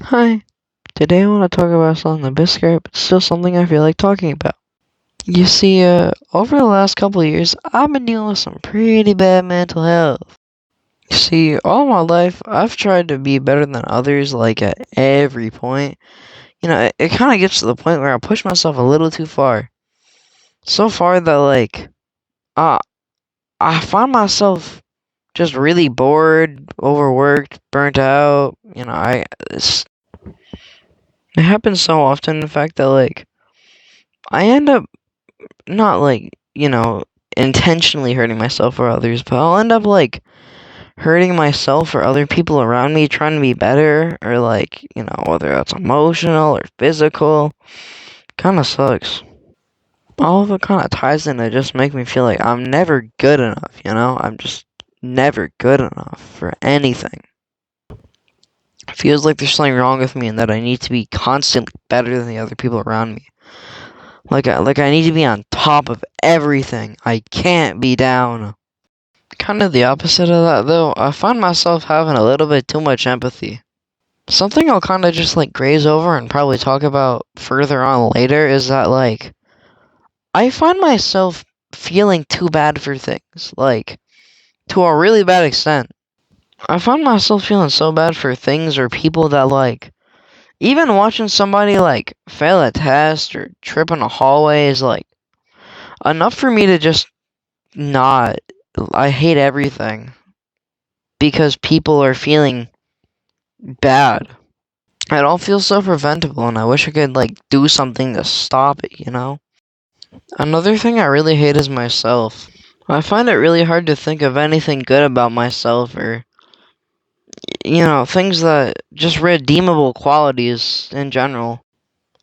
Hi, today I want to talk about something a bit scary, but still something I feel like talking about. You see, over the last couple of years, I've been dealing with some pretty bad mental health. You see, all my life, I've tried to be better than others, like at every point. It kind of gets to the point where I push myself a little too far. So far that, uh, I find myself just really bored, overworked, burnt out. It happens so often, in fact, that, I end up not intentionally hurting myself or others, but I'll end up hurting myself or other people around me trying to be better, or whether that's emotional or physical. Kind of sucks. All of it kind of ties in to just make me feel like I'm never good enough. I'm just never good enough for anything. It feels like there's something wrong with me and that I need to be constantly better than the other people around me. Like I need to be on top of everything. I can't be down. Kind of the opposite of that, though. I find myself having a little bit too much empathy. Something I'll kind of just graze over and probably talk about further on later is that I find myself feeling too bad for things, to a really bad extent. I find myself feeling so bad for things or people that even watching somebody fail a test or trip in a hallway is enough for me to just not. I hate everything because people are feeling bad. It all feels so preventable, and I wish I could do something to stop it. Another thing I really hate is myself. I find it really hard to think of anything good about myself, or things that just redeemable qualities in general.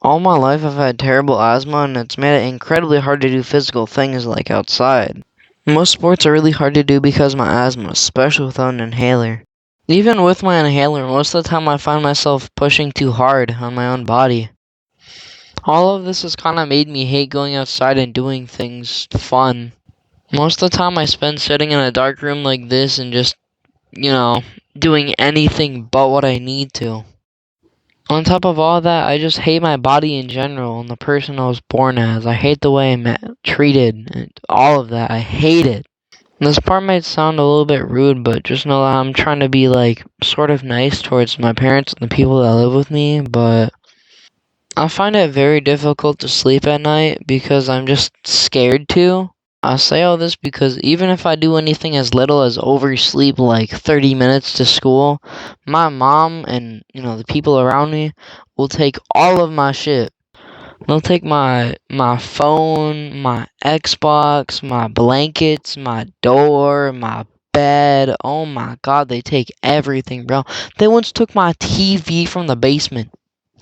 All my life I've had terrible asthma, and it's made it incredibly hard to do physical things like outside. Most sports are really hard to do because of my asthma, especially without an inhaler. Even with my inhaler, most of the time I find myself pushing too hard on my own body. All of this has kind of made me hate going outside and doing things fun. Most of the time I spend sitting in a dark room like this and just, doing anything but what I need to. On top of all that, I just hate my body in general and the person I was born as. I hate the way I'm treated and all of that. I hate it. This part might sound a little bit rude, but just know that I'm trying to be sort of nice towards my parents and the people that live with me, but I find it very difficult to sleep at night because I'm just scared to. I say all this because even if I do anything as little as oversleep 30 minutes to school, my mom and, the people around me will take all of my shit. They'll take my phone, my Xbox, my blankets, my door, my bed. Oh my god, they take everything, bro. They once took my TV from the basement.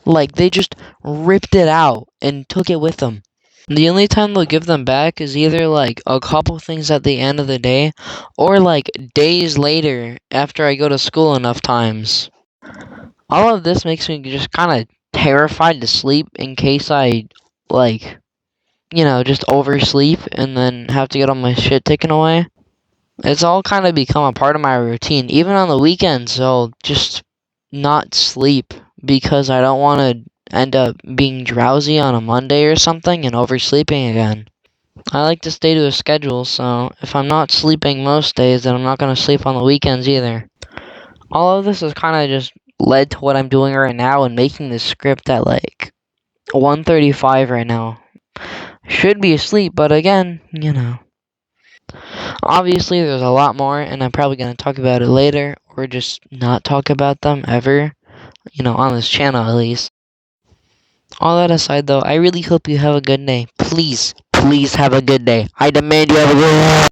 They just ripped it out and took it with them. The only time they'll give them back is either a couple things at the end of the day or days later after I go to school enough times. All of this makes me just kind of terrified to sleep in case I just oversleep and then have to get all my shit taken away. It's all kind of become a part of my routine. Even on the weekends, I'll just not sleep because I don't want to end up being drowsy on a Monday or something and oversleeping again. I like to stay to a schedule, so if I'm not sleeping most days, then I'm not going to sleep on the weekends either. All of this has kind of just led to what I'm doing right now and making this script at 1:35 right now. Should be asleep, but again, obviously there's a lot more, and I'm probably going to talk about it later, or just not talk about them ever, on this channel at least. All that aside, though, I really hope you have a good day. Please, please have a good day. I demand you have a good day.